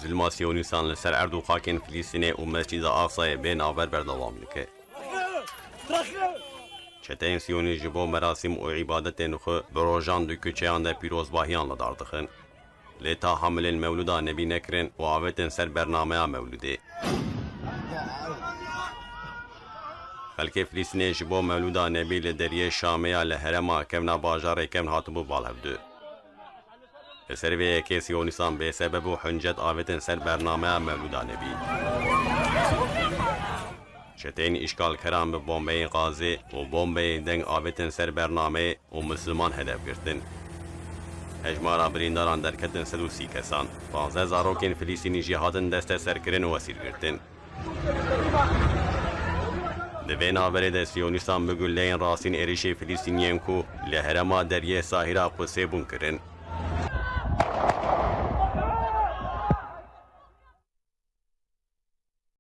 Zilma Siyonîstan li ser erd û xakên Filîstînê û Mescîda Aqsayê bên aver berdewam dike. Çeteyên Siyonî ji bo merasîm û îbadetên xwe bi rojan du kuçeyan de pîrozbahiyan li dar dixin. Lê ta hamilên Mewlûda Nebî nekirin û avêtin ser bernameya Mewlûdê. Xelkê Filîstînê ji bo Mewlûda Nebî li deriyê Şameya li herêma kevna bajarê kevn hatibû balhevdû. Li ser vê yekê Siyonîstan bêsebeb û huncet avêtin ser bernameya Mewlûda Nebî. Çeteyên îşgalkeran bi bombeyên gazê û bombeyên deng avêtin ser bernameyê û Misliman hedef girtin. Hejmara birîndaran derketin 130 kesan. 15 zarokên Filîstînî jî hatin deste serkirin û esîr girtin. Di vê naverê de Siyonîstan bi gulleyên rastîn êrişê Filîstîniyên ku li herêma deriyê Sahîra Qusê bûn kirin.